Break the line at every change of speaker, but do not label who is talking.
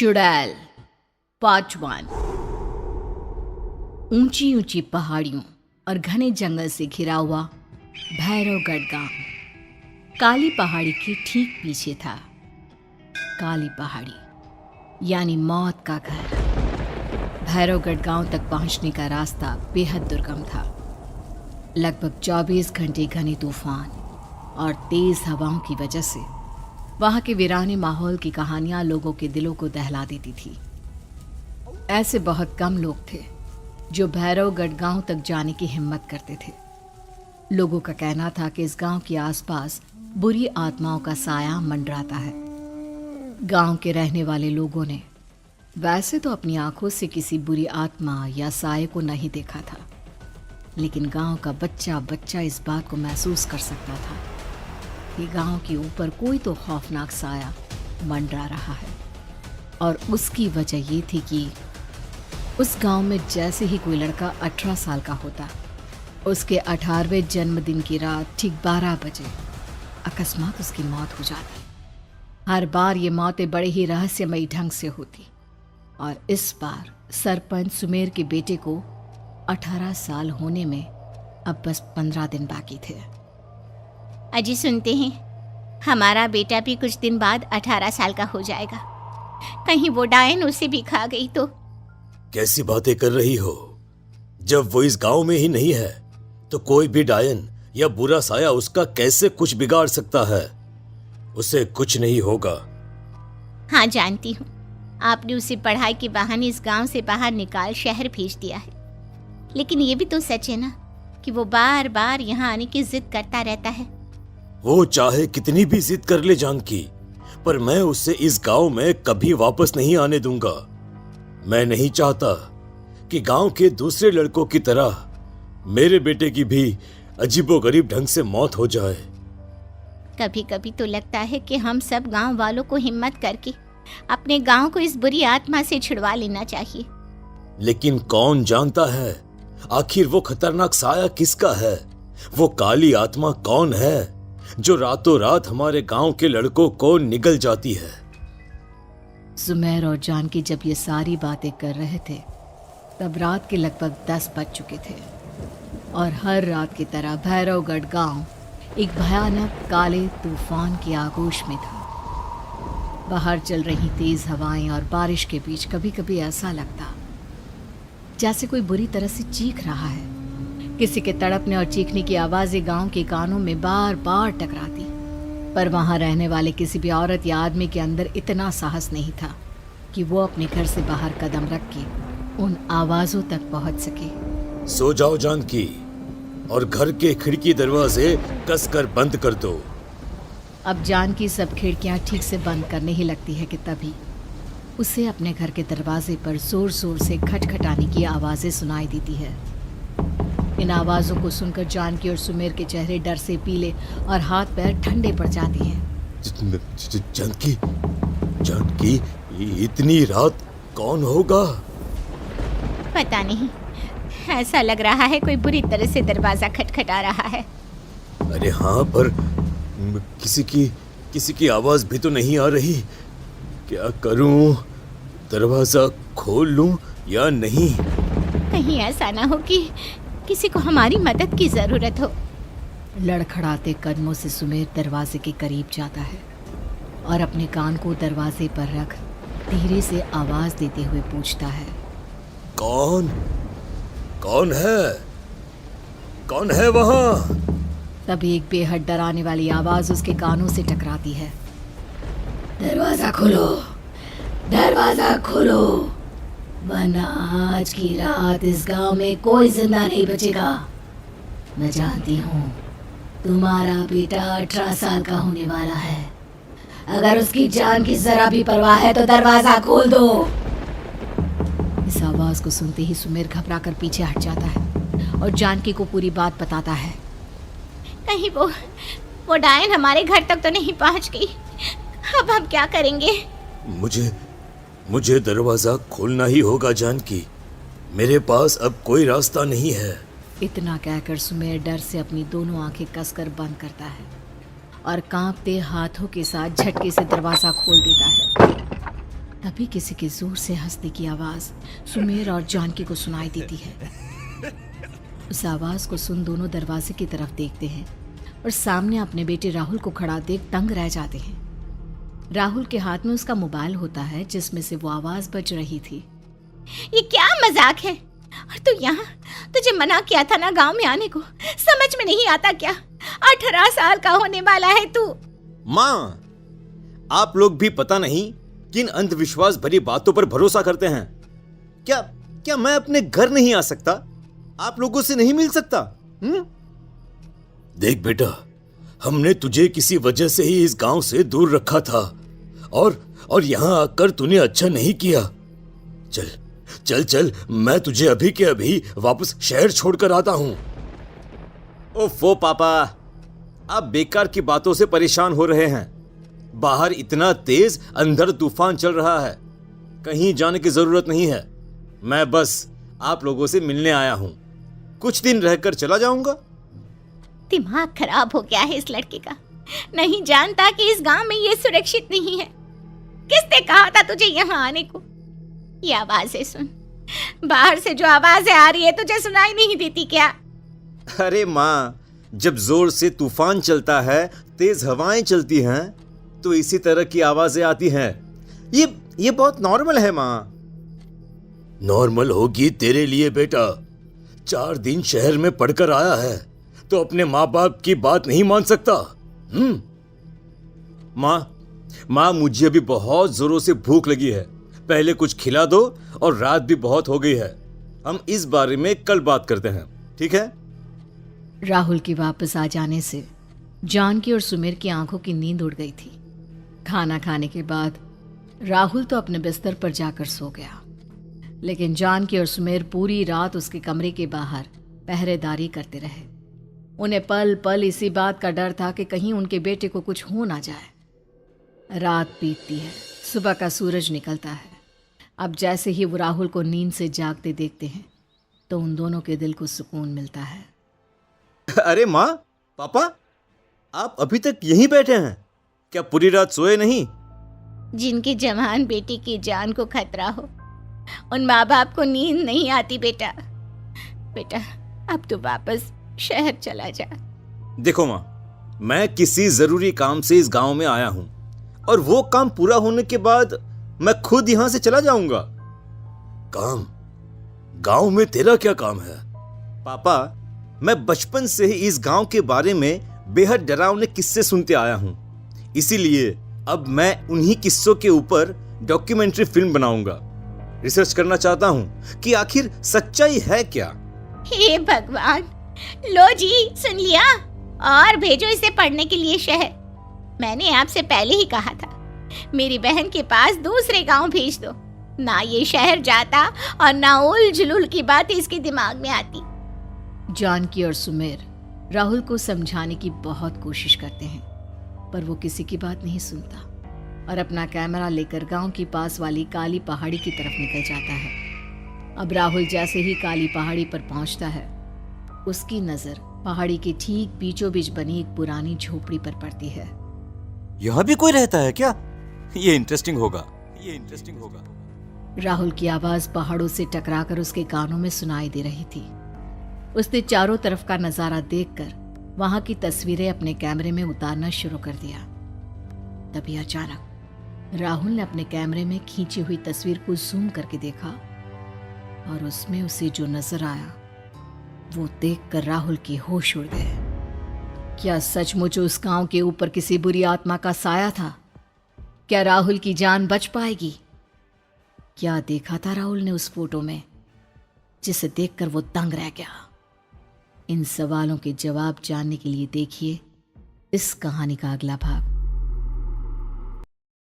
चुड़ैल पार्ट 1। ऊंची ऊंची पहाड़ियों और घने जंगल से घिरा हुआ भैरवगढ़ गांव काली पहाड़ी के ठीक पीछे था। काली पहाड़ी यानी मौत का घर। भैरवगढ़ गांव तक पहुंचने का रास्ता बेहद दुर्गम था। लगभग 24 घंटे घने तूफान और तेज हवाओं की वजह से वहां के वीराने माहौल की कहानियां लोगों के दिलों को दहला देती थी। ऐसे बहुत कम लोग थे जो भैरवगढ़ गांव तक जाने की हिम्मत करते थे। लोगों का कहना था कि इस गांव के आसपास बुरी आत्माओं का साया मंडराता है। गांव के रहने वाले लोगों ने वैसे तो अपनी आंखों से किसी बुरी आत्मा या साये को नहीं देखा था, लेकिन गांव का बच्चा बच्चा इस बात को महसूस कर सकता था कि गांव के ऊपर कोई तो खौफनाक साया मंडरा रहा है। और उसकी वजह ये थी कि उस गांव में जैसे ही कोई लड़का 18 साल का होता, उसके 18वें जन्मदिन की रात ठीक 12 बजे अकस्मात उसकी मौत हो जाती। हर बार ये मौतें बड़े ही रहस्यमयी ढंग से होती और इस बार सरपंच सुमेर के बेटे को 18 साल होने में अब बस 15 दिन बाकी थे।
अजी सुनते हैं, हमारा बेटा भी कुछ दिन बाद 18 साल का हो जाएगा। कहीं वो डायन उसे भी खा गई तो।
कैसी बातें कर रही हो? जब वो इस गांव में ही नहीं है तो कोई भी डायन या बुरा साया उसका कैसे कुछ बिगाड़ सकता है? उसे कुछ नहीं होगा।
हाँ जानती हूँ, आपने उसे पढ़ाई के बहाने इस गांव से बाहर निकाल शहर भेज दिया है, लेकिन ये भी तो सच है ना कि वो बार बार यहाँ आने की जिद करता रहता है।
वो चाहे कितनी भी जिद कर ले जानकी, पर मैं उसे इस गांव में कभी वापस नहीं आने दूंगा। मैं नहीं चाहता कि गांव के दूसरे लड़कों की तरह मेरे बेटे की भी अजीबोगरीब ढंग से मौत हो जाए।
कभी कभी तो लगता है कि हम सब गांव वालों को हिम्मत करके अपने गांव को इस बुरी आत्मा से छुड़वा लेना चाहिए।
लेकिन कौन जानता है आखिर वो खतरनाक साया किसका है? वो काली आत्मा कौन है जो रातों रात हमारे गांव के लड़कों को निगल जाती है?
सुमेर और जानकी जब ये सारी बातें कर रहे थे तब रात के लगभग 10 बज चुके थे और हर रात की तरह भैरवगढ़ गांव एक भयानक काले तूफान की आगोश में था। बाहर चल रही तेज हवाएं और बारिश के बीच कभी कभी ऐसा लगता जैसे कोई बुरी तरह से चीख रहा है। किसी के तड़पने और चीखने की आवाजें गांव के कानों में बार बार टकराती, पर वहां रहने वाले किसी भी औरत या आदमी के अंदर इतना साहस नहीं था कि वो अपने घर से बाहर कदम रख के उन आवाजों तक पहुंच सके।
सो जाओ जानकी और घर के खिड़की दरवाजे कसकर बंद कर दो।
अब जानकी सब खिड़कियां ठीक से बंद करने ही लगती है कि तभी उसे अपने घर के दरवाजे पर जोर जोर से खटखटाने की आवाजें सुनाई देती है। इन आवाजों को सुनकर जानकी और सुमेर के चेहरे डर से पीले और हाथ पैर ठंडे पड़ जाते हैं।
जानकी, जानकी, इतनी रात कौन होगा?
पता नहीं, ऐसा लग रहा है कोई बुरी तरह से दरवाजा खटखटा रहा है।
अरे हाँ, पर किसी की आवाज भी तो नहीं आ रही। क्या करूं? दरवाजा खोल लूं या नहीं?
कहीं ऐसा ना हो कि किसी को हमारी मदद की जरूरत हो।
लड़खड़ाते कदमों से सुमेर दरवाजे के करीब जाता है और अपने कान को दरवाजे पर रख धीरे से आवाज देते हुए पूछता है,
कौन है? कौन है वहां?
तभी एक बेहद डराने वाली आवाज उसके कानों से टकराती है। दरवाजा खोलो, दरवाजा खोलो, वरना आज की रात इस गांव में कोई जिंदा नहीं बचेगा। मैं जानती हूँ तुम्हारा बेटा 18 साल का होने वाला है। अगर उसकी जान की जरा भी परवाह है तो दरवाजा खोल दो। इस आवाज को सुनते ही सुमेर घबराकर पीछे हट जाता है और जानकी को पूरी बात बताता है।
कहीं वो डायन हमारे घर तक तो नहीं पहुंच गई? अब हम क्या करेंगे?
मुझे दरवाजा खोलना ही होगा जानकी। मेरे पास अब कोई रास्ता नहीं है।
इतना कहकर सुमेर डर से अपनी दोनों आंखें कसकर बंद करता है और कांपते हाथों के साथ झटके से दरवाजा खोल देता है। तभी किसी के जोर से हंसने की आवाज सुमेर और जानकी को सुनाई देती है। उस आवाज को सुन दोनों दरवाजे की तरफ देखते हैं और सामने अपने बेटे राहुल को खड़ा देख दंग रह जाते हैं। राहुल के हाथ में उसका मोबाइल होता है जिसमें से वो आवाज बज रही थी।
ये क्या मजाक है? और तू यहाँ, तुझे मना किया था ना गांव में आने को, समझ में नहीं आता क्या? 18 साल का होने वाला है तू।
माँ, आप लोग भी पता नहीं किन अंधविश्वास भरी बातों पर भरोसा करते हैं। क्या मैं अपने घर नहीं आ सकता? आप लोगों से नहीं मिल सकता? देख बेटा, हमने तुझे किसी वजह से ही इस गांव से दूर रखा था और यहां आकर तूने अच्छा नहीं किया। चल चल चल, मैं तुझे अभी के अभी वापस शहर छोड़कर आता हूं। ओफो पापा, आप बेकार की बातों से परेशान हो रहे हैं। बाहर इतना तेज अंधड़ तूफान चल रहा है, कहीं जाने की जरूरत नहीं है। मैं बस आप लोगों से मिलने आया हूं, कुछ दिन रहकर चला जाऊंगा।
दिमाग खराब हो गया है इस लड़के का, नहीं जानता कि इस गांव में ये सुरक्षित नहीं है। किसने कहा था तुझे यहाँ आने को? ये आवाजें सुन, बाहर से जो आवाजें आ रही है तुझे सुनाई नहीं देती क्या?
अरे माँ, जब जोर से तूफान चलता है, तेज हवाएं चलती हैं, तो इसी तरह की आवाजें आती हैं। ये बहुत नॉर्मल है माँ। नॉर्मल होगी तेरे लिए बेटा। 4 दिन शहर में पढ़कर आया है तो अपने माँ बाप की बात नहीं मान सकता। माँ, मुझे अभी बहुत जोरों से भूख लगी है, पहले कुछ खिला दो, और रात भी बहुत हो गई है। हम इस बारे में कल बात करते हैं, ठीक है?
राहुल के वापस आ जाने से जानकी और सुमेर की आंखों की नींद उड़ गई थी। खाना खाने के बाद राहुल तो अपने बिस्तर पर जाकर सो गया, लेकिन जानकी और सुमेर पूरी रात उसके कमरे के बाहर पहरेदारी करते रहे। उन्हें पल पल इसी बात का डर था कि कहीं उनके बेटे को कुछ हो ना जाए। रात बीतती है, सुबह का सूरज निकलता है। अब जैसे ही वो राहुल को नींद से जागते देखते हैं तो उन दोनों के दिल को सुकून मिलता है।
अरे माँ, पापा, आप अभी तक यहीं बैठे हैं? क्या पूरी रात सोए नहीं?
जिनकी जवान बेटी की जान को खतरा हो, उन माँ बाप को नींद नहीं आती बेटा। अब तो वापस शहर चला जा।
देखो माँ, मैं किसी जरूरी काम से इस गांव में आया हूं, और वो काम पूरा होने के बाद मैं खुद यहां से चला जाऊंगा। काम? गांव में तेरा क्या काम है? पापा, मैं बचपन से ही इस गांव के बारे में बेहद डरावने किस्से सुनते आया हूं, इसीलिए अब मैं उन्हीं किस्सों के ऊपर डॉक्यूमेंट्री फिल्म बनाऊंगा। रिसर्च करना चाहता हूं कि आखिर सच्चाई है क्या।
हे भगवान, लो जी, सुन लिया, और भेजो इसे पढ़ने के लिए शहर। मैंने आपसे पहले ही कहा था, मेरी बहन के पास दूसरे गांव भेज दो। ना ये शहर जाता और ना उल जुलूल की बात इसके दिमाग में आती।
जानकी और सुमेर राहुल को समझाने की बहुत कोशिश करते हैं, पर वो किसी की बात नहीं सुनता और अपना कैमरा लेकर गांव की पास वाली काली पहाड़ी की तरफ निकल जाता है। अब राहुल जैसे ही काली पहाड़ी पर पहुंचता है, उसकी नजर पहाड़ी के ठीक बीचों बीच बनी एक पुरानी झोपड़ी पर पड़ती है।
यहाँ भी कोई रहता है क्या? ये इंटरेस्टिंग होगा।
राहुल की आवाज पहाड़ों से टकराकर उसके कानों में सुनाई दे रही थी। उसने चारों तरफ का नजारा देखकर वहां की तस्वीरें अपने कैमरे में उतारना शुरू कर दिया। तभी अचानक राहुल ने अपने कैमरे में खींची हुई तस्वीर को जूम करके देखा और उसमें उसे जो नजर आया वो देखकर राहुल के होश उड़ गए। क्या सचमुच उस गांव के ऊपर किसी बुरी आत्मा का साया था? क्या राहुल की जान बच पाएगी? क्या देखा था राहुल ने उस फोटो में जिसे देखकर वो दंग रह गया? इन सवालों के जवाब जानने के लिए देखिए इस कहानी का अगला भाग।